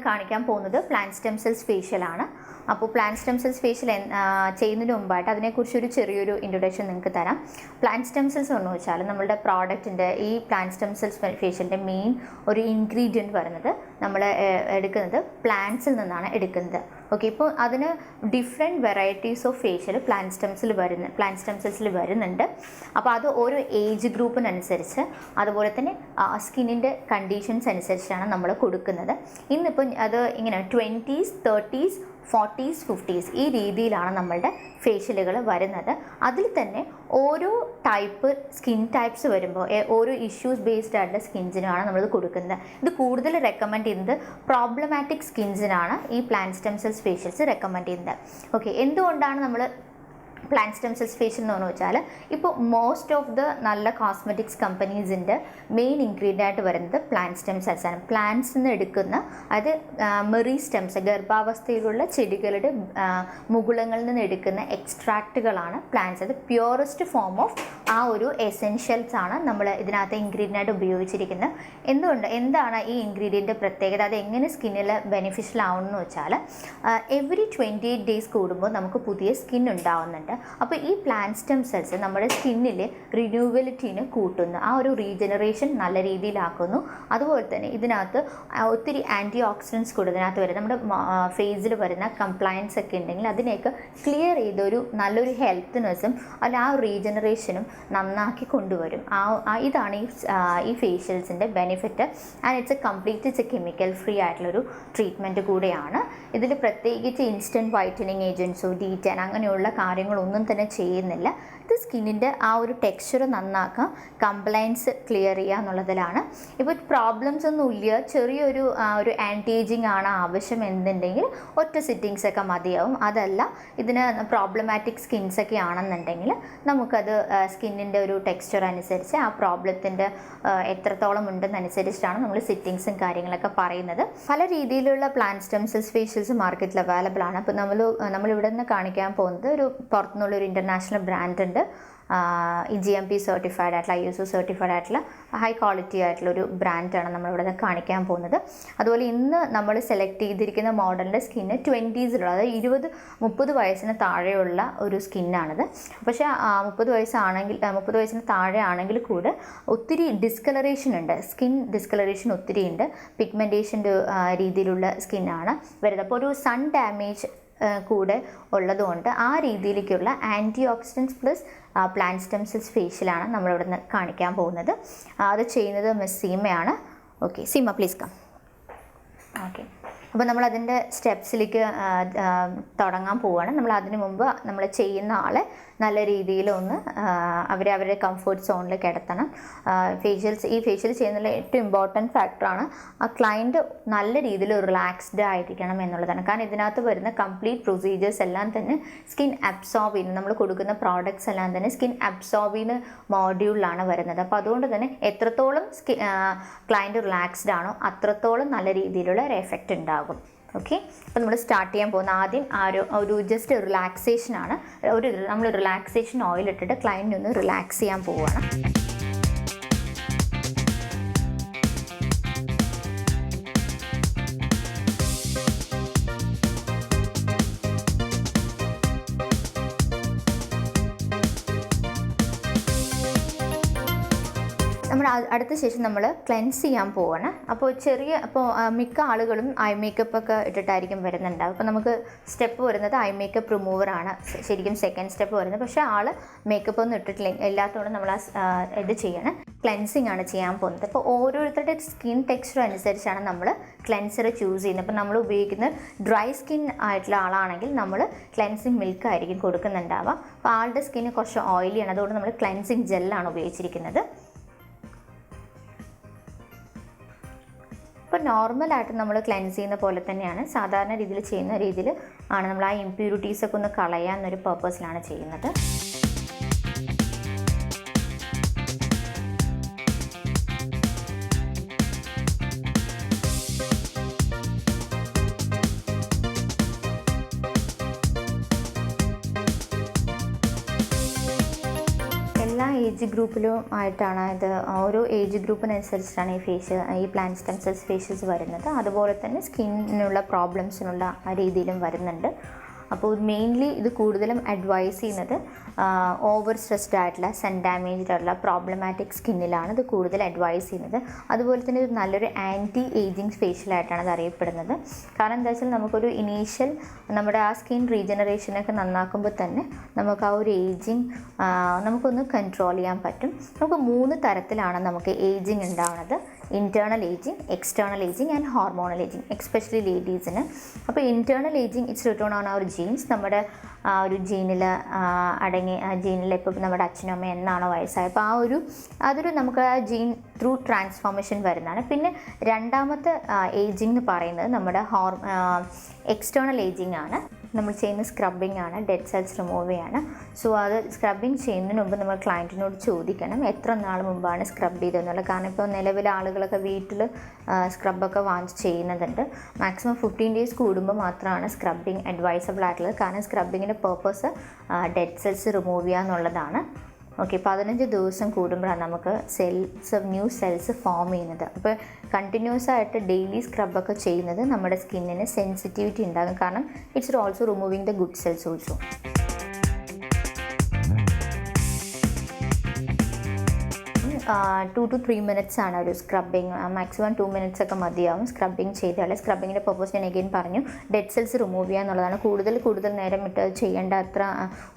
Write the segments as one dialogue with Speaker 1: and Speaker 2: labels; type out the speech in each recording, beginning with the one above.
Speaker 1: കാണിക്കാൻ പോകുന്നത് plant stem cells ഫേഷ്യലാണ്. അപ്പോൾ പ്ലാന്റ് സ്റ്റെം സെൽസ് ഫേഷ്യൽ ചെയ്യുന്നതിന് മുമ്പായിട്ട് അതിനെക്കുറിച്ചൊരു ചെറിയൊരു ഇൻട്രൊഡക്ഷൻ നിങ്ങൾക്ക് തരാം. പ്ലാന്റ് സ്റ്റെം സെൽസ് എന്ന് വെച്ചാൽ നമ്മളുടെ പ്രോഡക്റ്റിൻ്റെ ഈ പ്ലാന്റ് സ്റ്റെം സെൽസ് ഫേഷ്യലിൻ്റെ മെയിൻ ഒരു ഇൻഗ്രീഡിയൻറ്റ് പറയുന്നത് നമ്മൾ എടുക്കുന്നത് പ്ലാന്റ്സിൽ നിന്നാണ് എടുക്കുന്നത്. ഓക്കെ, ഇപ്പോൾ അതിന് different varieties of facial plant stem സെൽസിൽ വരുന്നുണ്ട്. അപ്പോൾ അത് ഓരോ ഏജ് ഗ്രൂപ്പിനനുസരിച്ച് അതുപോലെ തന്നെ സ്കിന്നിൻ്റെ കണ്ടീഷൻസ് അനുസരിച്ചാണ് നമ്മൾ കൊടുക്കുന്നത്. ഇന്നിപ്പോൾ അത് ഇങ്ങനെ 20s, 30s, 40s, 50s ഈ രീതിയിലാണ് നമ്മളുടെ ഫേഷ്യലുകൾ വരുന്നത്. അതിൽ തന്നെ ഓരോ സ്കിൻ ടൈപ്സ് വരുമ്പോൾ ഓരോ ഇഷ്യൂസ് ബേസ്ഡ് ആയിട്ടുള്ള സ്കിൻസിനാണ് നമ്മളിത് കൊടുക്കുന്നത്. ഇത് കൂടുതൽ റെക്കമെൻഡ് ചെയ്യുന്നത് പ്രോബ്ലമാറ്റിക് സ്കിൻസിനാണ് ഈ plant stem cells facials recommend ചെയ്യുന്നത്. ഓക്കെ, എന്തുകൊണ്ടാണ് നമ്മൾ പ്ലാന്റ് സ്റ്റെം സെൽസ് ഫേഷ്യൽ എന്ന് വെച്ചാൽ ഇപ്പോൾ മോസ്റ്റ് ഓഫ് ദ നല്ല കോസ്മെറ്റിക്സ് കമ്പനീസിൻ്റെ മെയിൻ ഇൻഗ്രീഡിയൻ്റ് ആയിട്ട് വരുന്നത് പ്ലാന്റ് സ്റ്റെം സെൽസ് ആണ്. പ്ലാന്റ്സിൽ നിന്ന് എടുക്കുന്ന അത് മെറി സ്റ്റെംസ്, ഗർഭാവസ്ഥയിലുള്ള ചെടികളുടെ മുകുളങ്ങളിൽ നിന്ന് എടുക്കുന്ന എക്സ്ട്രാക്റ്റുകളാണ് പ്ലാന്റ്സ്. അത് പ്യൂറസ്റ്റ് ഫോം ഓഫ് ആ ഒരു എസെൻഷ്യൽസ് ആണ് നമ്മൾ ഇതിനകത്ത് ഇൻഗ്രീഡിയൻ്റ് ആയിട്ട് ഉപയോഗിച്ചിരിക്കുന്നത്. എന്താണ് ഈ ഇൻഗ്രീഡിയൻ്റെ പ്രത്യേകത, അത് എങ്ങനെ സ്കിന്നിൽ ബെനിഫിഷ്യൽ ആവുമെന്ന് വെച്ചാൽ എവറി 28 days കൂടുമ്പോൾ നമുക്ക് പുതിയ സ്കിൻ ഉണ്ടാവുന്നുണ്ട്. അപ്പോൾ ഈ പ്ലാന്റ് സ്റ്റെം സെൽസ് നമ്മുടെ സ്കിന്നിൽ റിന്യൂവബിലിറ്റീന് കൂട്ടുന്നു, ആ ഒരു റീജനറേഷൻ നല്ല രീതിയിലാക്കുന്നു. അതുപോലെ തന്നെ ഇതിനകത്ത് ഒത്തിരി ആൻറ്റി ഓക്സിഡൻസ് കൂടെ ഇതിനകത്ത് വരും. നമ്മുടെ ഫേസിൽ വരുന്ന കംപ്ലയൻസ് ഒക്കെ ഉണ്ടെങ്കിൽ അതിനെയൊക്കെ ക്ലിയർ ചെയ്തൊരു നല്ലൊരു ഹെൽത്തിനെസ്സും അല്ല ആ റീജനറേഷനും നന്നാക്കി കൊണ്ടുവരും. ഇതാണ് ഈ ഫേഷ്യൽസിൻ്റെ benefit. And it's a chemical free ആയിട്ടുള്ളൊരു ട്രീറ്റ്മെൻറ്റ് കൂടെയാണ്. ഇതിൽ പ്രത്യേകിച്ച് ഇൻസ്റ്റൻറ്റ് വൈറ്റനിങ് ഏജൻസോ ഡീറ്റാൻ അങ്ങനെയുള്ള കാര്യങ്ങളൊന്നും തന്നെ ചെയ്യുന്നില്ല. ഇത് സ്കിന്നിൻ്റെ ആ ഒരു ടെക്സ്ചർ നന്നാക്കാം, കംപ്ലൈൻസ് ക്ലിയർ ചെയ്യുക എന്നുള്ളതിലാണ്. ഇപ്പോൾ പ്രോബ്ലംസ് ഒന്നും ഇല്ല, ചെറിയൊരു ഒരു ആൻറ്റി ഏജിങ് ആണ് ആവശ്യം എന്നുണ്ടെങ്കിൽ ഒറ്റ സിറ്റിങ്സ് ഒക്കെ മതിയാവും. അതല്ല ഇതിന് പ്രോബ്ലമാറ്റിക് സ്കിൻസ് ഒക്കെ ആണെന്നുണ്ടെങ്കിൽ നമുക്കത് സ്കിന്നിൻ്റെ ഒരു ടെക്സ്ചർ അനുസരിച്ച് ആ പ്രോബ്ലത്തിൻ്റെ എത്രത്തോളം ഉണ്ടെന്നനുസരിച്ചിട്ടാണ് നമ്മൾ സിറ്റിങ്സും കാര്യങ്ങളൊക്കെ പറയുന്നത്. പല രീതിയിലുള്ള പ്ലാന്റ് സ്റ്റെം സെൽസ് ഫേഷ്യൽസ് മാർക്കറ്റിൽ അവൈലബിൾ ആണ്. അപ്പോൾ നമ്മളിവിടെ നിന്ന് കാണിക്കാൻ പോകുന്നത് ഒരു പുറത്തുനിന്നുള്ളൊരു ഇൻ്റർനാഷണൽ ബ്രാൻഡ് ഉണ്ട്. GMP സർട്ടിഫൈഡ് ആയിട്ടുള്ള ISO സർട്ടിഫൈഡ് ആയിട്ടുള്ള ഹൈ ക്വാളിറ്റി ആയിട്ടുള്ളൊരു ബ്രാൻഡാണ് നമ്മളിവിടെ നിന്ന് കാണിക്കാൻ പോകുന്നത്. അതുപോലെ ഇന്ന് നമ്മൾ സെലക്ട് ചെയ്തിരിക്കുന്ന മോഡലിൻ്റെ സ്കിന്ന് 20s, അതായത് 20-30 വയസ്സിന് താഴെയുള്ള ഒരു സ്കിന്നാണിത്. പക്ഷേ 30 വയസ്സിന് താഴെ ആണെങ്കിൽ കൂടെ ഒത്തിരി ഡിസ്കളറേഷൻ ഉണ്ട്, സ്കിൻ ഡിസ്കളറേഷൻ ഒത്തിരി ഉണ്ട്, പിഗ്മെൻറ്റേഷൻ്റെ രീതിയിലുള്ള സ്കിന്നാണ് വരുന്നത്. അപ്പോൾ ഒരു സൺ ഡാമേജ് കൂടെ ഉള്ളതുകൊണ്ട് ആ രീതിയിലേക്കുള്ള antioxidants plus plant stem cells ഫേഷ്യലാണ് നമ്മളിവിടെ നിന്ന് കാണിക്കാൻ പോകുന്നത്. അത് ചെയ്യുന്നത് മിസ് സീമയാണ്. Okay, Seema please come. Okay, അപ്പോൾ നമ്മളതിൻ്റെ സ്റ്റെപ്സിലേക്ക് തുടങ്ങാൻ പോവുകയാണ്. നമ്മൾ അതിന് മുമ്പ് നമ്മൾ ചെയ്യുന്ന ആളെ നല്ല രീതിയിൽ ഒന്ന് അവരുടെ കംഫർട്ട് സോണിൽ കിടത്തണം. ഈ ഫേഷ്യൽ ചെയ്യുന്നതിൽ ഏറ്റവും ഇമ്പോർട്ടൻറ്റ് ഫാക്ടറാണ് ആ ക്ലയൻറ്റ് നല്ല രീതിയിൽ റിലാക്സ്ഡ് ആയിരിക്കണം എന്നുള്ളതാണ്. കാരണം ഇതിനകത്ത് വരുന്ന കംപ്ലീറ്റ് പ്രൊസീജിയേഴ്സ് എല്ലാം തന്നെ സ്കിൻ അബ്സോർബ് ചെയ്യുന്നത്, നമ്മൾ കൊടുക്കുന്ന പ്രോഡക്ട്സ് എല്ലാം തന്നെ സ്കിൻ അബ്സോർബ് ചെയ്യുന്ന മോഡ്യൂളിലാണ് വരുന്നത്. അപ്പോൾ അതുകൊണ്ട് തന്നെ എത്രത്തോളം ക്ലയൻറ്റ് റിലാക്സ്ഡ് ആണോ അത്രത്തോളം നല്ല രീതിയിലുള്ള ഒരു എഫക്റ്റ് ഉണ്ടാകും. ഓക്കെ, അപ്പോൾ നമ്മൾ സ്റ്റാർട്ട് ചെയ്യാൻ പോകുന്ന ആദ്യം ഒരു ജസ്റ്റ് റിലാക്സേഷനാണ്. നമ്മൾ റിലാക്സേഷൻ ഓയിൽ ഇട്ടിട്ട് ക്ലയൻറ്റിനെ ഒന്ന് റിലാക്സ് ചെയ്യാൻ പോവുകയാണ്. അടുത്ത ശേഷം നമ്മൾ ക്ലെൻസ് ചെയ്യാൻ പോവാണ്. അപ്പോൾ മിക്ക ആളുകളും ഐ മേക്കപ്പ് ഒക്കെ ഇട്ടിട്ടായിരിക്കും വരുന്നുണ്ടാവും. അപ്പോൾ നമുക്ക് സ്റ്റെപ്പ് വരുന്നത് ഐ മേക്കപ്പ് റിമൂവറാണ് ശരിക്കും സെക്കൻഡ് സ്റ്റെപ്പ് വരുന്നത്. പക്ഷേ ആൾ മേക്കപ്പ് ഒന്നും ഇട്ടിട്ടില്ല, എല്ലാത്തോടും നമ്മൾ ഇത് ചെയ്യണം, ക്ലെൻസിങ് ആണ് ചെയ്യാൻ പോകുന്നത്. അപ്പോൾ ഓരോരുത്തരുടെ സ്കിൻ ടെക്സ്ചർ അനുസരിച്ചാണ് നമ്മൾ ക്ലെൻസർ ചൂസ് ചെയ്യുന്നത്. അപ്പോൾ നമ്മൾ ഉപയോഗിക്കുന്നത് ഡ്രൈ സ്കിൻ ആയിട്ടുള്ള ആളാണെങ്കിൽ നമ്മൾ ക്ലെൻസിങ് മിൽക്ക് ആയിരിക്കും കൊടുക്കുന്നുണ്ടാവുക. അപ്പോൾ ആളുടെ സ്കിന്ന് കുറച്ച് ഓയിലിയാണ്, അതുകൊണ്ട് നമ്മൾ ക്ലെൻസിങ് ജെല്ലാണ് ഉപയോഗിച്ചിരിക്കുന്നത്. ഇപ്പോൾ നോർമലായിട്ട് നമ്മൾ ക്ലെൻസ് ചെയ്യുന്ന പോലെ തന്നെയാണ്, സാധാരണ രീതിയിൽ ചെയ്യുന്ന രീതിയിൽ ആണ് നമ്മൾ ആ ഇമ്പ്യൂരിറ്റീസൊക്കെ ഒന്ന് കളയാമെന്നൊരു പർപ്പസിലാണ് ചെയ്യുന്നത്. എല്ലാ ഏജ് ഗ്രൂപ്പിലും ആയിട്ടാണ് ഇത്, ഓരോ ഏജ് ഗ്രൂപ്പിനനുസരിച്ചിട്ടാണ് ഈ പ്ലാന്റ് സ്റ്റെം സെൽസ് ഫേഷ്യൽസ് വരുന്നത്. അതുപോലെ തന്നെ സ്കിന്നിനുള്ള പ്രോബ്ലംസിനുള്ള രീതിയിലും വരുന്നുണ്ട്. അപ്പോൾ മെയിൻലി ഇത് കൂടുതലും അഡ്വൈസ് ചെയ്യുന്നത് ഓവർ സ്ട്രെസ്ഡ് ആയിട്ടുള്ള, സൺ ഡാമേജ്ഡ് ആയിട്ടുള്ള പ്രോബ്ലമാറ്റിക് സ്കിന്നിലാണ് ഇത് കൂടുതൽ അഡ്വൈസ് ചെയ്യുന്നത്. അതുപോലെ തന്നെ ഒരു നല്ലൊരു ആൻറ്റി ഏജിങ് ഫേഷ്യലായിട്ടാണ് ഇത് അറിയപ്പെടുന്നത്. കാരണം എന്താ വെച്ചാൽ നമുക്കൊരു ഇനീഷ്യൽ നമ്മുടെ ആ സ്കിൻ റീജനറേഷനൊക്കെ നന്നാക്കുമ്പോൾ തന്നെ നമുക്ക് ആ ഒരു ഏജിങ് നമുക്കൊന്ന് കൺട്രോൾ ചെയ്യാൻ പറ്റും. നമുക്ക് 3 തരത്തിലാണ് നമുക്ക് ഏജിങ് ഉണ്ടാവുന്നത്: internal ageing, external ageing and hormonal ageing, especially ലേഡീസിന്. അപ്പോൾ internal ageing it's return on our genes. നമ്മുടെ ഒരു ജീനിൽ ജീനിൽ ഇപ്പോൾ നമ്മുടെ അച്ഛനും അമ്മയും എന്നാണോ വയസ്സായപ്പോൾ അതൊരു നമുക്ക് ആ ജീൻ ത്രൂ ട്രാൻസ്ഫോർമേഷൻ വരുന്നതാണ്. പിന്നെ രണ്ടാമത്തെ ഏജിങ് എന്ന് പറയുന്നത് നമ്മുടെ എക്സ്റ്റേർണൽ ഏജിങ് ആണ്. നമ്മൾ ചെയ്യുന്ന സ്ക്രബിങ് ആണ്, ഡെഡ് സെൽസ് റിമൂവ് ചെയ്യാണ്. സോ അത് സ്ക്രബിങ് ചെയ്യുന്നതിന് മുമ്പ് നമ്മൾ ക്ലയൻറ്റിനോട് ചോദിക്കണം എത്ര നാൾ മുമ്പാണ് സ്ക്രബ് ചെയ്തതെന്നുള്ളത്. കാരണം ഇപ്പോൾ നിലവിലെ ആളുകളൊക്കെ വീട്ടിൽ സ്ക്രബൊക്കെ വാങ്ങിച്ച് ചെയ്യുന്നതുണ്ട്. മാക്സിമം 15 ഡേയ്സ് കൂടുമ്പോൾ മാത്രമാണ് സ്ക്രബിങ് അഡ്വൈസബിൾ ആയിട്ടുള്ളത്. കാരണം സ്ക്രബിങ്ങിൻ്റെ പേർപ്പസ് ഡെഡ് സെൽസ് റിമൂവ് ചെയ്യുക എന്നുള്ളതാണ്. ഓക്കെ, 15 ദിവസം കൂടുമ്പോഴാണ് നമുക്ക് ന്യൂ സെൽസ് ഫോം ചെയ്യുന്നത്. അപ്പോൾ കണ്ടിന്യൂസ് ആയിട്ട് ഡെയിലി സ്ക്രബൊക്കെ ചെയ്യുന്നത് നമ്മുടെ സ്കിന്നിന് സെൻസിറ്റിവിറ്റി ഉണ്ടാകും. കാരണം it's also removing the good cells also. 2 to 3 minutes ആണ് ഒരു സ്ക്രബിങ്. മാക്സിമം 2 minutes ഒക്കെ മതിയാവും സ്ക്രബിങ് ചെയ്താൽ. സ്ക്രബിങ്ങിൻ്റെ പർപ്പസ് ഞാൻ എഗെയിൻ പറഞ്ഞു, ഡെഡ് സെൽസ് റിമൂവ് ചെയ്യുക എന്നുള്ളതാണ്. കൂടുതൽ നേരം ഇട്ട് ചെയ്യേണ്ട അത്ര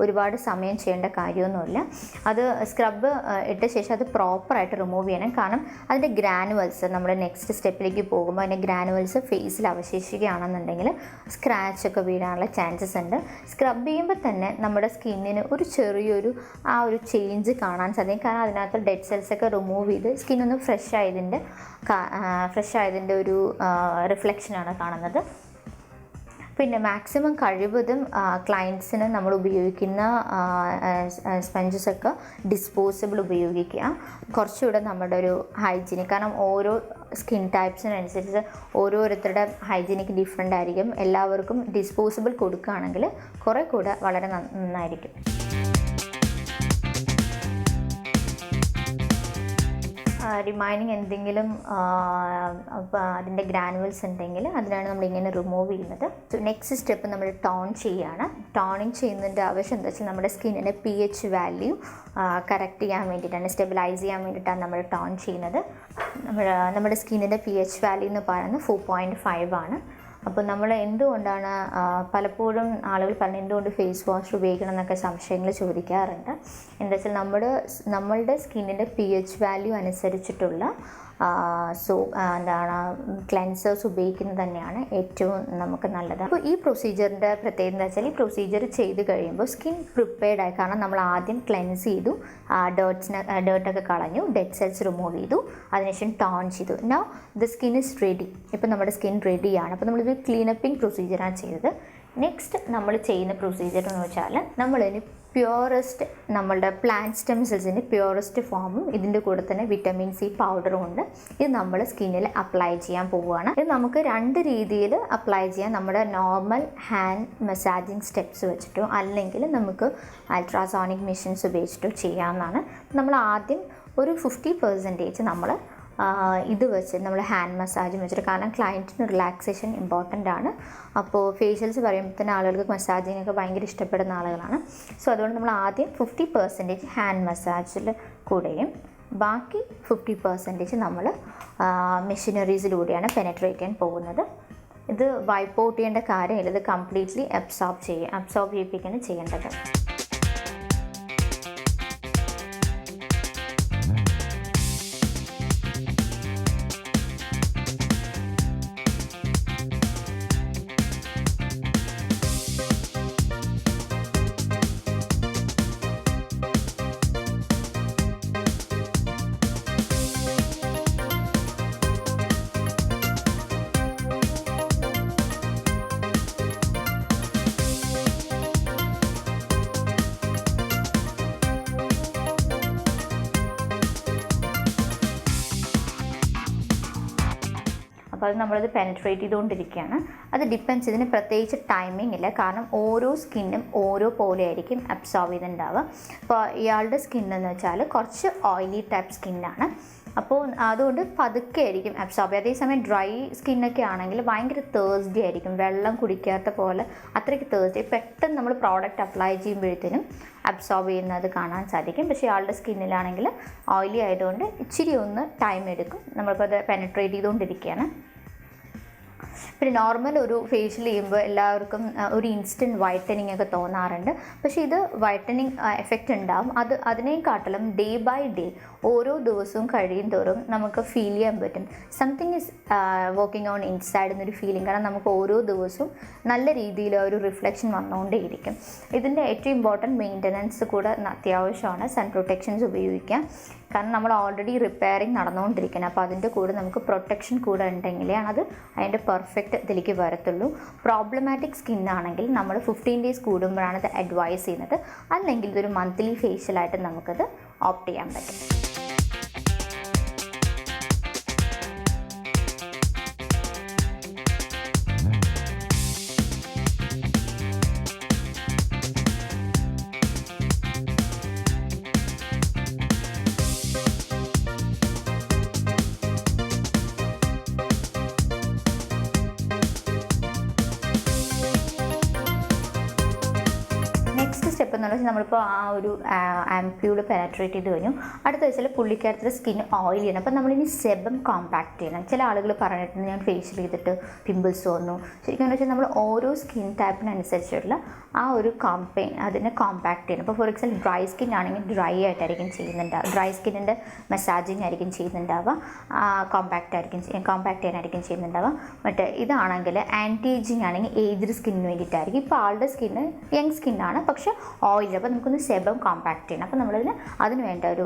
Speaker 1: ഒരുപാട് സമയം ചെയ്യേണ്ട കാര്യമൊന്നുമില്ല. അത് സ്ക്രബ് ഇട്ട ശേഷം അത് പ്രോപ്പറായിട്ട് റിമൂവ് ചെയ്യണം. കാരണം അതിൻ്റെ ഗ്രാനുവൽസ് നമ്മൾ നെക്സ്റ്റ് സ്റ്റെപ്പിലേക്ക് പോകുമ്പോൾ അതിൻ്റെ ഗ്രാനുവൽസ് ഫേസിൽ അവശേഷിക്കുകയാണെന്നുണ്ടെങ്കിൽ സ്ക്രാച്ചൊക്കെ വീഴാനുള്ള ചാൻസസ് ഉണ്ട്. സ്ക്രബ് ചെയ്യുമ്പോൾ തന്നെ നമ്മുടെ സ്കിന്നിന് ഒരു ചെറിയൊരു ആ ഒരു ചേഞ്ച് കാണാൻ സാധിക്കും. കാരണം അതിനകത്ത് ഡെഡ് സെൽസ് ഒക്കെ റിമൂവ് ചെയ്ത് സ്കിന്നൊന്ന് ഫ്രഷ് ആയതിൻ്റെ ഒരു റിഫ്ലക്ഷനാണ് കാണുന്നത്. പിന്നെ മാക്സിമം കഴിവതും ക്ലയൻസിന് നമ്മൾ ഉപയോഗിക്കുന്ന സ്പഞ്ചസൊക്കെ ഡിസ്പോസിബിൾ ഉപയോഗിക്കുക. കുറച്ചുകൂടെ നമ്മുടെ ഒരു ഹൈജീനിക്, കാരണം ഓരോ സ്കിൻ ടൈപ്സിനനുസരിച്ച് ഓരോരുത്തരുടെ ഹൈജീനിക് ഡിഫറെൻ്റ് ആയിരിക്കും. എല്ലാവർക്കും ഡിസ്പോസിബിൾ കൊടുക്കുകയാണെങ്കിൽ കുറേ കൂടെ വളരെ നന്നായിരിക്കും. റിമൈനിങ് എന്തെങ്കിലും അതിൻ്റെ ഗ്രാനുവൽസ് ഉണ്ടെങ്കിൽ അതിനാണ് നമ്മളിങ്ങനെ റിമൂവ് ചെയ്യുന്നത്. സോ നെക്സ്റ്റ് സ്റ്റെപ്പ് നമ്മൾ ടോൺ ചെയ്യുകയാണ്. ടോണിങ് ചെയ്യുന്നതിൻ്റെ ആവശ്യം എന്താ വെച്ചാൽ നമ്മുടെ സ്കിന്നിൻ്റെ pH വാല്യൂ കറക്റ്റ് ചെയ്യാൻ വേണ്ടിയിട്ടാണ്, സ്റ്റെബിലൈസ് ചെയ്യാൻ വേണ്ടിയിട്ടാണ് നമ്മൾ ടോൺ ചെയ്യുന്നത്. നമ്മുടെ സ്കിന്നിൻ്റെ pH വാല്യൂ എന്ന് പറയുന്നത് 4.5 ആണ്. അപ്പോൾ നമ്മൾ എന്തുകൊണ്ടാണ് പലപ്പോഴും ആളുകൾ പറഞ്ഞ് എന്തുകൊണ്ട് ഫേസ് വാഷ് ഉപയോഗിക്കണം എന്നൊക്കെ സംശയങ്ങൾ ചോദിക്കാറുണ്ട്. എന്താ വെച്ചാൽ നമ്മളുടെ സ്കിന്നിൻ്റെ pH വാല്യൂ അനുസരിച്ചിട്ടുള്ള ക്ലെൻസേഴ്സ് ഉപയോഗിക്കുന്നത് തന്നെയാണ് ഏറ്റവും നമുക്ക് നല്ലത്. അപ്പോൾ ഈ പ്രൊസീജിയറിൻ്റെ പ്രത്യേകത എന്താ വെച്ചാൽ ഈ പ്രൊസീജിയർ ചെയ്ത് കഴിയുമ്പോൾ സ്കിൻ പ്രിപ്പയർഡ് ആയി. കാരണം നമ്മൾ ആദ്യം ക്ലെൻസ് ചെയ്തു, ഡേർട്ടൊക്കെ കളഞ്ഞു, ഡെഡ് സെൽസ് റിമൂവ് ചെയ്തു, അതിനുശേഷം ടോൺ ചെയ്തു. Now the skin is ready. ഇപ്പോൾ നമ്മുടെ സ്കിൻ റെഡിയാണ്. അപ്പോൾ നമ്മളിത് ക്ലീനപ്പിംഗ് പ്രൊസീജിയറാണ് ചെയ്തത്. നെക്സ്റ്റ് നമ്മൾ ചെയ്യുന്ന പ്രൊസീജിയർ എന്ന് വെച്ചാൽ നമ്മളിനി പ്യുവറസ്റ്റ് നമ്മളുടെ പ്ലാന്റ് സ്റ്റെം സെൽസിൻ്റെ പ്യുവറസ്റ്റ് ഫോമും ഇതിൻ്റെ കൂടെ തന്നെ വിറ്റമിൻ സി പൗഡറും ഉണ്ട്. ഇത് നമ്മൾ സ്കിന്നിൽ അപ്ലൈ ചെയ്യാൻ പോവുകയാണ്. ഇത് നമുക്ക് 2 രീതിയിൽ അപ്ലൈ ചെയ്യാം. നമ്മുടെ നോർമൽ ഹാൻഡ് മസാജിങ് സ്റ്റെപ്സ് വെച്ചിട്ടോ അല്ലെങ്കിൽ നമുക്ക് അൾട്രാസോണിക് മെഷീൻസ് ഉപയോഗിച്ചിട്ടോ ചെയ്യാവുന്നതാണ്. നമ്മൾ ആദ്യം ഒരു 50% നമ്മൾ ഇത് വെച്ച് നമ്മൾ ഹാൻഡ് മസാജും വെച്ചിട്ട്, കാരണം ക്ലയൻറ്റിന് റിലാക്സേഷൻ ഇമ്പോർട്ടൻ്റ് ആണ്. അപ്പോൾ ഫേഷ്യൽസ് പറയുമ്പോൾ തന്നെ ആളുകൾക്ക് മസാജിങ് ഒക്കെ ഭയങ്കര ഇഷ്ടപ്പെടുന്ന ആളുകളാണ്. സോ അതുകൊണ്ട് നമ്മൾ ആദ്യം 50% ഹാൻഡ് മസാജിൽ കൂടെയും ബാക്കി 50% നമ്മൾ മെഷീനറീസിലൂടെയാണ് പെനട്രേറ്റ് ചെയ്യാൻ പോകുന്നത്. ഇത് വൈപ്പ് ഔട്ട് ചെയ്യേണ്ട കാര്യമില്ല, ഇത് കംപ്ലീറ്റ്ലി അബ്സോർബ് ചെയ്യിപ്പിക്കുകയാണ് ചെയ്യേണ്ടത്. അപ്പോൾ അത് നമ്മളത് പെനട്രേറ്റ് ചെയ്തുകൊണ്ടിരിക്കുകയാണ്. അത് ഡിപ്പെൻസ്, ഇതിന് പ്രത്യേകിച്ച് ടൈമിംഗ് ഇല്ല, കാരണം ഓരോ സ്കിന്നും ഓരോ പോലെ ആയിരിക്കും അബ്സോർബ് ചെയ്തിട്ടുണ്ടാവുക. അപ്പോൾ ഇയാളുടെ സ്കിന്നെന്ന് വെച്ചാൽ കുറച്ച് ഓയിലി ടൈപ്പ് സ്കിന്നാണ്. അപ്പോൾ അതുകൊണ്ട് പതുക്കെ ആയിരിക്കും അബ്സോർബ് ചെയ്യുക. അതേസമയം ഡ്രൈ സ്കിന്നൊക്കെ ആണെങ്കിൽ ഭയങ്കര തേഴ്സ്ഡി ആയിരിക്കും, വെള്ളം കുടിക്കാത്ത പോലെ അത്രയ്ക്ക് തേഴ്സ്ഡി. പെട്ടെന്ന് നമ്മൾ പ്രോഡക്റ്റ് അപ്ലൈ ചെയ്യുമ്പോഴത്തേനും അബ്സോർബ് ചെയ്യുന്നത് കാണാൻ സാധിക്കും. പക്ഷേ ആളുടെ സ്കിന്നിലാണെങ്കിൽ ഓയിലി ആയതുകൊണ്ട് ഇച്ചിരി ഒന്ന് ടൈം എടുക്കും. നമ്മളിപ്പോൾ അത് പെനട്രേറ്റ് ചെയ്തുകൊണ്ടിരിക്കുകയാണ്. പിന്നെ നോർമൽ ഒരു ഫേഷ്യൽ ചെയ്യുമ്പോൾ എല്ലാവർക്കും ഒരു ഇൻസ്റ്റൻറ്റ് വൈറ്റനിങ് ഒക്കെ തോന്നാറുണ്ട്. പക്ഷേ ഇത് വൈറ്റനിങ് എഫക്റ്റ് ഉണ്ടാവും. അതിനേക്കാട്ടിലും ഡേ ബൈ ഡേ ഓരോ ദിവസവും കഴിയും തോറും നമുക്ക് ഫീൽ ചെയ്യാൻ പറ്റും something is working on inside എന്നൊരു ഫീലിംഗ്. കാരണം നമുക്ക് ഓരോ ദിവസവും നല്ല രീതിയിൽ ഒരു റിഫ്ലക്ഷൻ വന്നുകൊണ്ടേയിരിക്കും. ഇതിൻ്റെ ഏറ്റവും ഇമ്പോർട്ടൻറ്റ് മെയിൻ്റനൻസ് കൂടെ അത്യാവശ്യമാണ്. സൺ പ്രൊട്ടക്ഷൻസ് ഉപയോഗിക്കാം, കാരണം നമ്മൾ ഓൾറെഡി റിപ്പയറിങ് നടന്നുകൊണ്ടിരിക്കണം. അപ്പോൾ അതിൻ്റെ കൂടെ നമുക്ക് പ്രൊട്ടക്ഷൻ കൂടെ ഉണ്ടെങ്കിലേ അത് അതിൻ്റെ പെർഫെക്റ്റ് ഇതിലേക്ക് വരത്തുള്ളൂ. പ്രോബ്ലമാറ്റിക് സ്കിന്നാണെങ്കിൽ നമ്മൾ 15 days കൂടുമ്പോഴാണ് ഇത് അഡ്വൈസ് ചെയ്യുന്നത്. അല്ലെങ്കിൽ ഇതൊരു മന്ത്ലി ഫേഷ്യലായിട്ട് നമുക്കത് ഓപ്റ്റ് ചെയ്യാൻ പറ്റും. നെക്സ്റ്റ് സ്റ്റെപ്പ് എന്ന് വെച്ചാൽ നമ്മളിപ്പോൾ ആ ഒരു ആംപ്യൂൾ പെനട്രേറ്റ് ചെയ്ത് കഴിഞ്ഞു. അടുത്ത വെച്ചാൽ പുള്ളിക്കാരത്തിൻ്റെ സ്കിൻ ഓയിൽ ചെയ്യണം. അപ്പോൾ നമ്മളിനി സെബം കോമ്പാക്ട് ചെയ്യണം. ചില ആളുകൾ പറഞ്ഞിട്ടുണ്ട് ഞാൻ ഫേഷ്യൽ ചെയ്തിട്ട് പിമ്പിൾസ് വന്നു. ശരിക്കും വെച്ചാൽ നമ്മൾ ഓരോ സ്കിൻ ടൈപ്പിനനുസരിച്ചുള്ള ആ ഒരു അതിനെ കോമ്പാക്ട് ചെയ്യണം. ഇപ്പോൾ ഫോർ എക്സാമ്പിൾ ഡ്രൈ സ്കിൻ ആണെങ്കിൽ ഡ്രൈ ആയിട്ടായിരിക്കും ചെയ്യുന്നുണ്ടാവുക, ഡ്രൈ സ്കിന്നിൻ്റെ മസാജിങ് ആയിരിക്കും ചെയ്യുന്നുണ്ടാവുക, കോമ്പാക്ട് ചെയ്യാനായിരിക്കും ചെയ്യുന്നുണ്ടാവുക. മറ്റേ ഇതാണെങ്കിൽ ആൻറ്റി ഏജിങ് ആണെങ്കിൽ ഏജ്ഡ് സ്കിന്നിന് വേണ്ടിയിട്ടായിരിക്കും. ഇപ്പോൾ ആളുടെ സ്കിന്ന് യങ് സ്കിന്നാണ്, പക്ഷേ ഓയിൽ. അപ്പോൾ നമുക്കൊന്ന് സെബം കോമ്പാക്ട് ചെയ്യണം. അപ്പോൾ അതിന് വേണ്ട ഒരു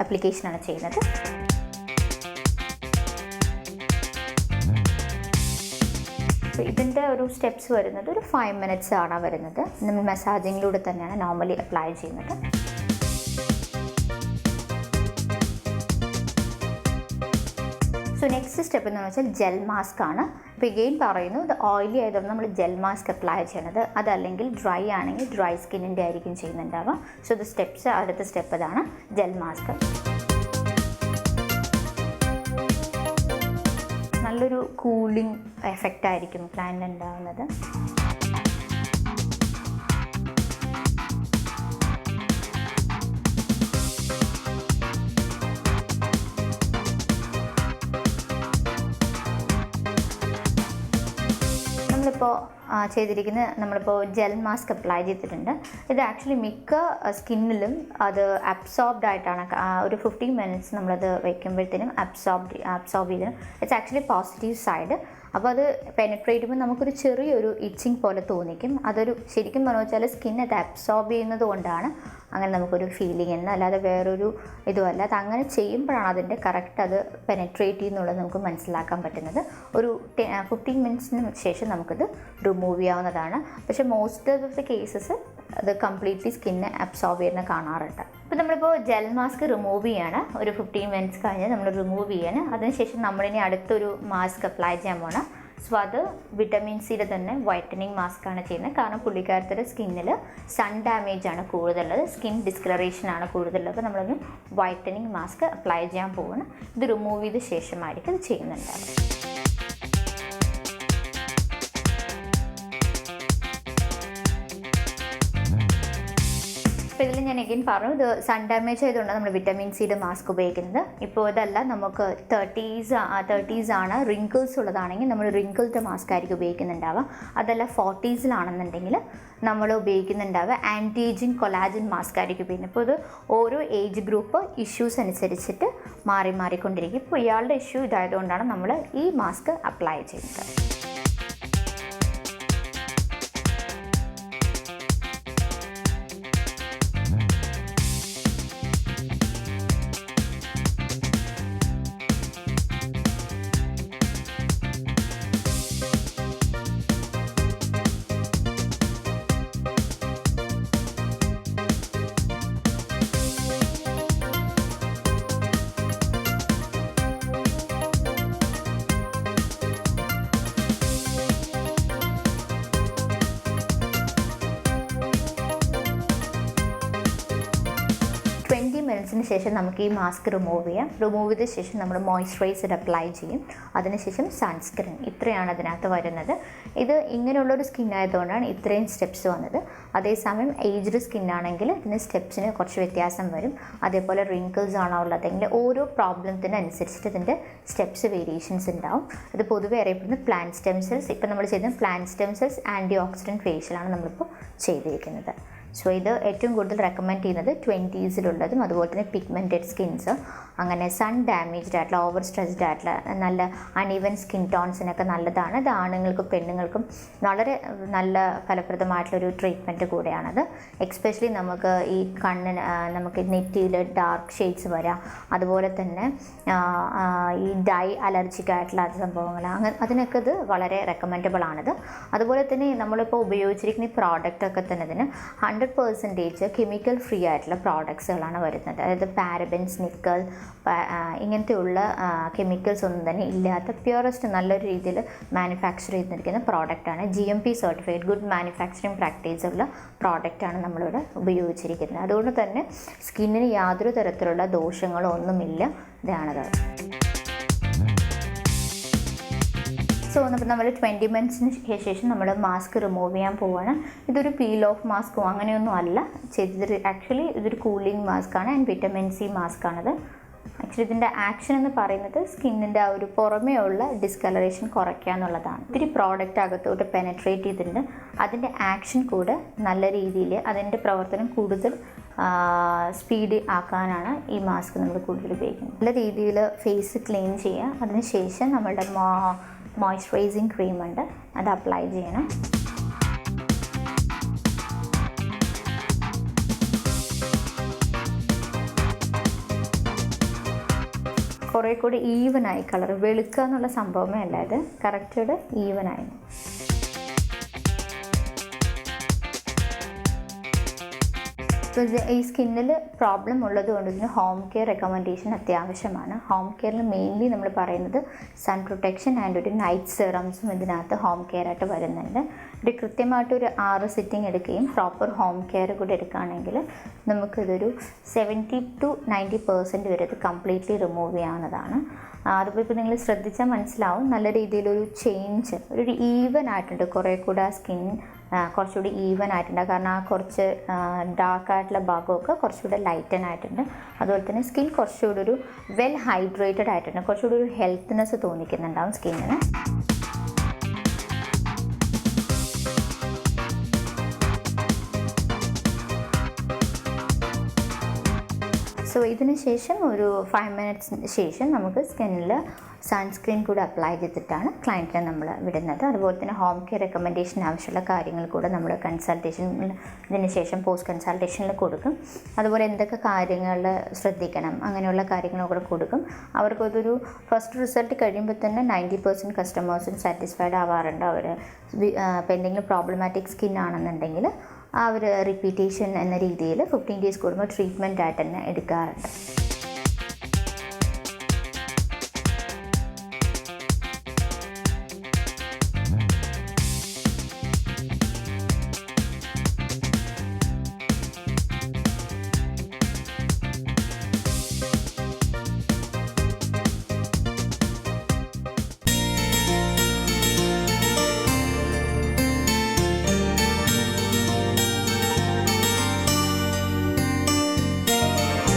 Speaker 1: ആപ്ലിക്കേഷനാണ് ചെയ്യുന്നത്. ഇതിൻ്റെ ഒരു സ്റ്റെപ്സ് വരുന്നത് ഒരു 5 minutes ആണ് വരുന്നത്. നമ്മൾ മസാജിങ്ങിലൂടെ തന്നെയാണ് നോർമലി അപ്ലൈ ചെയ്യുന്നത്. സോ നെക്സ്റ്റ് സ്റ്റെപ്പ് എന്ന് വെച്ചാൽ ജെൽ മാസ്ക് ആണ്. ഇപ്പോൾ എഗെയിൻ പറയുന്നു, ഇത് ഓയിലി ആയതുകൊണ്ട് നമ്മൾ ജെൽ മാസ്ക് അപ്ലൈ ചെയ്യണത്. അതല്ലെങ്കിൽ ഡ്രൈ ആണെങ്കിൽ ഡ്രൈ സ്കിന്നിൻ്റെ ആയിരിക്കും ചെയ്യുന്നുണ്ടാവുക. സോ ഇത് സ്റ്റെപ്സ്, അടുത്ത സ്റ്റെപ്പ് ഇതാണ് ജെൽ മാസ്ക്. നല്ലൊരു കൂളിംഗ് എഫക്റ്റ് ആയിരിക്കും പ്ലാന്റിന് ഉണ്ടാകുന്നത്. നമ്മളിപ്പോൾ ജെൽ മാസ്ക് അപ്ലൈ ചെയ്തിട്ടുണ്ട്. ഇത് ആക്ച്വലി മിക്ക സ്കിന്നിലും അത് അബ്സോർബ്ഡ് ആയിട്ടാണ്. ഒരു 15 minutes നമ്മളത് വയ്ക്കുമ്പോഴത്തേനും അബ്സോർബ് ചെയ്ത് ഇറ്റ്സ് ആക്ച്വലി പോസിറ്റീവ് സൈഡ്. അപ്പോൾ അത് പെനട്രേറ്റ് ചെയ്യുമ്പോൾ നമുക്കൊരു ചെറിയൊരു ഇച്ചിങ് പോലെ തോന്നിക്കും. അതൊരു ശരിക്കും പറഞ്ഞു വെച്ചാൽ സ്കിൻ അത് അബ്സോർബ് ചെയ്യുന്നത് കൊണ്ടാണ് അങ്ങനെ നമുക്കൊരു ഫീലിംഗ് എന്ന്, അല്ലാതെ വേറൊരു ഇതുമല്ല. അത് അങ്ങനെ ചെയ്യുമ്പോഴാണ് അതിൻ്റെ കറക്റ്റ് അത് പെനട്രേറ്റ് ചെയ്യുന്നുള്ളത് നമുക്ക് മനസ്സിലാക്കാൻ പറ്റുന്നത്. ഒരു 15 minutesന് ശേഷം നമുക്കത് റിമൂവ് ചെയ്യാവുന്നതാണ്. പക്ഷേ മോസ്റ്റ് ഓഫ് ദ കേസസ് അത് കംപ്ലീറ്റ്ലി സ്കിന്നെ അബ്സോർബ് ചെയ്യുന്ന കാണാറുണ്ട്. അപ്പോൾ നമ്മളിപ്പോൾ ജെൽ മാസ്ക് റിമൂവ് ചെയ്യാണ്. ഒരു 15 minutes കഴിഞ്ഞ് നമ്മൾ റിമൂവ് ചെയ്യാണ്. അതിനുശേഷം നമ്മളിനി അടുത്തൊരു മാസ്ക് അപ്ലൈ ചെയ്യാൻ പോകണം. സോ അത് വിറ്റമിൻ സിയുടെ തന്നെ വൈറ്റനിങ് മാസ്ക് ആണ് ചെയ്യുന്നത്. കാരണം പുള്ളിക്കാരത്തിൻ്റെ സ്കിന്നിൽ സൺ ഡാമേജ് ആണ് കൂടുതലുള്ളത്, സ്കിൻ ഡിസ്കളറേഷൻ ആണ് കൂടുതലുള്ളത്. അപ്പോൾ നമ്മളൊരു വൈറ്റനിങ് മാസ്ക് അപ്ലൈ ചെയ്യാൻ പോവുകയാണ്. ഇത് റിമൂവ് ചെയ്ത ശേഷമായിരിക്കും ഇത് ചെയ്യുന്നുണ്ടാവുക. അപ്പോൾ ഇതിൽ ഞാൻ എഗെയിൻ പറഞ്ഞു, ഇത് സൺ ഡാമേജ് ആയതുകൊണ്ടാണ് നമ്മൾ വിറ്റമിൻ സിയുടെ മാസ്ക് ഉപയോഗിക്കുന്നത്. ഇപ്പോൾ ഇതല്ല, നമുക്ക് 30s ആണ്, റിങ്കിൾസ് ഉള്ളതാണെങ്കിൽ നമ്മൾ റിങ്കിൾഡ് മാസ്ക് ആയിരിക്കും ഉപയോഗിക്കുന്നുണ്ടാവുക. അതല്ല 40s നമ്മൾ ഉപയോഗിക്കുന്നുണ്ടാവുക ആൻറ്റി ഏജിങ് കൊളാജൻ മാസ്ക് ആയിരിക്കും ഉപയോഗിക്കുന്നത്. ഇപ്പോൾ ഇത് ഓരോ ഏജ് ഗ്രൂപ്പ് ഇഷ്യൂസ് അനുസരിച്ചിട്ട് മാറിക്കൊണ്ടിരിക്കും. ഇപ്പോൾ ഇയാളുടെ ഇഷ്യൂ ഇതായതുകൊണ്ടാണ് നമ്മൾ ഈ മാസ്ക് അപ്ലൈ ചെയ്യുന്നത്. മിനിറ്റ്സിന് ശേഷം നമുക്ക് ഈ മാസ്ക് റിമൂവ് ചെയ്യാം. റിമൂവ് ചെയ്ത ശേഷം നമ്മൾ മോയ്സ്ചറൈസർ അപ്ലൈ ചെയ്യും. അതിനുശേഷം സൺസ്ക്രീൻ. ഇത്രയാണ് അതിനകത്ത് വരുന്നത്. ഇത് ഇങ്ങനെയുള്ളൊരു സ്കിൻ ആയതുകൊണ്ടാണ് ഇത്രയും സ്റ്റെപ്സ് വന്നത്. അതേസമയം ഏജ്ഡ് സ്കിന്നാണെങ്കിൽ ഇതിന് സ്റ്റെപ്സിന് കുറച്ച് വ്യത്യാസം വരും. അതേപോലെ റിങ്കിൾസ് ആണോ ഉള്ളതെങ്കിൽ ഓരോ പ്രോബ്ലത്തിനനുസരിച്ചിട്ട് ഇതിൻ്റെ സ്റ്റെപ്സ് വേരിയേഷൻസ് ഉണ്ടാവും. ഇത് പൊതുവെ അറിയപ്പെടുന്നത് പ്ലാന്റ് സ്റ്റെം സെൽസ്. ഇപ്പോൾ നമ്മൾ ചെയ്യുന്നത് plant stem cells antioxidant ഫേഷ്യലാണ് നമ്മളിപ്പോൾ ചെയ്തിരിക്കുന്നത്. സോ ഇത് ഏറ്റവും കൂടുതൽ റെക്കമെൻഡ് ചെയ്യുന്നത് 20s അതുപോലെ തന്നെ പിഗ്മെൻറ്റഡ് സ്കിൻസ്, അങ്ങനെ സൺ ഡാമേജ്ഡ് ആയിട്ടുള്ള ഓവർ സ്ട്രെസ്ഡ് ആയിട്ടുള്ള നല്ല അൺഈവൻ സ്കിൻ ടോൺസിനൊക്കെ നല്ലതാണ്. ഇത് ആണുങ്ങൾക്കും പെണ്ണുങ്ങൾക്കും വളരെ നല്ല ഫലപ്രദമായിട്ടുള്ളൊരു ട്രീറ്റ്മെൻറ്റ് കൂടെയാണത്. എക്സ്പെഷ്യലി നമുക്ക് ഈ കണ്ണിന് നമുക്ക് നെറ്റിയിൽ ഡാർക്ക് ഷെയ്ഡ്സ് വരാം, അതുപോലെ തന്നെ ഈ ഡൈ അലർജിക് ആയിട്ടുള്ള സംഭവങ്ങൾ അതിനൊക്കെ ഇത് വളരെ റെക്കമെൻഡബിൾ ആണിത്. അതുപോലെ തന്നെ നമ്മളിപ്പോൾ ഉപയോഗിച്ചിരിക്കുന്ന ഈ പ്രോഡക്റ്റൊക്കെ തന്നെ ഇതിന് 100% കെമിക്കൽ ഫ്രീ ആയിട്ടുള്ള പ്രോഡക്ട്സുകളാണ് വരുന്നത്. അതായത് പാരബൻസ്, നിക്കൽ ഇങ്ങനത്തെയുള്ള കെമിക്കൽസ് ഒന്നും തന്നെ ഇല്ലാത്ത പ്യുവറസ്റ്റ് നല്ലൊരു രീതിയിൽ മാനുഫാക്ചർ ചെയ്തിരിക്കുന്ന പ്രോഡക്റ്റാണ്. GMP certified good manufacturing practice ഉള്ള പ്രോഡക്റ്റാണ് നമ്മളിവിടെ ഉപയോഗിച്ചിരിക്കുന്നത്. അതുകൊണ്ട് തന്നെ സ്കിന്നിന് യാതൊരു തരത്തിലുള്ള ദോഷങ്ങളോ ഒന്നുമില്ല. ഇതാണത്. സോ അപ്പോൾ നമ്മൾ 20 മിനിറ്റ്സിന് ശേഷം നമ്മൾ മാസ്ക് റിമൂവ് ചെയ്യാൻ പോവുകയാണ്. ഇതൊരു പീൽ ഓഫ് മാസ്കോ അങ്ങനെയൊന്നും അല്ല ചെയ്തത്. ആക്ച്വലി ഇതൊരു കൂളിംഗ് മാസ്കാണ് ആൻഡ് വിറ്റമിൻ C മാസ്കാണത്. ആക്ച്വലി ഇതിൻ്റെ ആക്ഷൻ എന്ന് പറയുന്നത് സ്കിന്നിൻ്റെ ആ ഒരു പുറമേ ഉള്ള ഡിസ്കളറേഷൻ കുറയ്ക്കുക എന്നുള്ളതാണ്. ഇത്തിരി പ്രോഡക്റ്റ് അകത്തോട്ട് പെനട്രേറ്റ് ചെയ്തിട്ടുണ്ട്. അതിൻ്റെ ആക്ഷൻ കൂടെ നല്ല രീതിയിൽ അതിൻ്റെ പ്രവർത്തനം കൂടുതൽ സ്പീഡ് ആക്കാനാണ് ഈ മാസ്ക് നമ്മൾ കൂടുതൽ ഉപയോഗിക്കുന്നത്. നല്ല രീതിയിൽ ഫേസ് ക്ലീൻ ചെയ്യുക. അതിനുശേഷം നമ്മളുടെ മോയ്സ്ചറൈസിങ് ക്രീം ഉണ്ട്, അത് അപ്ലൈ ചെയ്യണം. കുറേ കൂടി ഈവനായി കളർ വെളുക്കുക എന്നുള്ള സംഭവമേ അല്ല, ഇത് കറക്റ്റ് ഈവനായി. ഇപ്പോൾ ഈ സ്കിന്നിൽ പ്രോബ്ലം ഉള്ളത് കൊണ്ട് ഇതിന് ഹോം കെയർ റെക്കമെൻഡേഷൻ അത്യാവശ്യമാണ്. ഹോം കെയറിൽ മെയിൻലി നമ്മൾ പറയുന്നത് സൺ പ്രൊട്ടക്ഷൻ ആൻഡ് ഒരു നൈറ്റ് സെറംസും ഇതിനകത്ത് ഹോം കെയർ ആയിട്ട് വരുന്നുണ്ട്. ഒരു കൃത്യമായിട്ടൊരു 6 സിറ്റിംഗ് എടുക്കുകയും പ്രോപ്പർ ഹോം കെയർ കൂടി എടുക്കുകയാണെങ്കിൽ നമുക്കിതൊരു 70 to 90% വരെ ഇത് കംപ്ലീറ്റ്ലി റിമൂവ് ചെയ്യാവുന്നതാണ്. അതുപോലെ ഇപ്പോൾ നിങ്ങൾ ശ്രദ്ധിച്ചാൽ മനസ്സിലാവും നല്ല രീതിയിലൊരു ചേഞ്ച്, ഒരു ഈവൻ ആയിട്ടുണ്ട്. കുറേ കൂടെ സ്കിൻ കുറച്ചുകൂടി ഈവൻ ആയിട്ടുണ്ട്. കാരണം ആ കുറച്ച് ഡാർക്കായിട്ടുള്ള ഭാഗമൊക്കെ കുറച്ചുകൂടെ ലൈറ്റൻ ആയിട്ടുണ്ട്. അതുപോലെ തന്നെ സ്കിൻ കുറച്ചുകൂടി ഒരു വെൽ ഹൈഡ്രേറ്റഡ് ആയിട്ടുണ്ട്. കുറച്ചുകൂടി ഒരു ഹെൽത്ത്നെസ് തോന്നിക്കുന്നുണ്ടാവും സ്കിന്നിന്. സോ ഇതിന് ശേഷം ഒരു 5 മിനിറ്റ്സിന് ശേഷം നമുക്ക് സ്കിന്നിൽ സൺസ്ക്രീൻ കൂടെ അപ്ലൈ ചെയ്തിട്ടാണ് ക്ലയൻറ്റിനെ നമ്മൾ വിടുന്നത്. അതുപോലെ തന്നെ ഹോം കെയർ റെക്കമെൻഡേഷൻ ആവശ്യമുള്ള കാര്യങ്ങൾ കൂടെ നമ്മൾ ഇതിന് ശേഷം പോസ്റ്റ് കൺസൾട്ടേഷനിൽ കൊടുക്കും. അതുപോലെ എന്തൊക്കെ കാര്യങ്ങൾ ശ്രദ്ധിക്കണം അങ്ങനെയുള്ള കാര്യങ്ങളും കൂടെ കൊടുക്കും. അവർക്കതൊരു ഫസ്റ്റ് റിസൾട്ട് കഴിയുമ്പോൾ തന്നെ 90% കസ്റ്റമേഴ്സും സാറ്റിസ്ഫൈഡ് ആവാറുണ്ട്. അവർ ഇപ്പോൾ എന്തെങ്കിലും പ്രോബ്ലമാറ്റിക് സ്കിൻ ആണെന്നുണ്ടെങ്കിൽ അവർ റിപ്പീറ്റേഷൻ എന്ന രീതിയിൽ 15 days കൂടുമ്പോൾ ട്രീറ്റ്മെൻറ്റ് ആയിട്ട് തന്നെ എടുക്കാറുണ്ട്.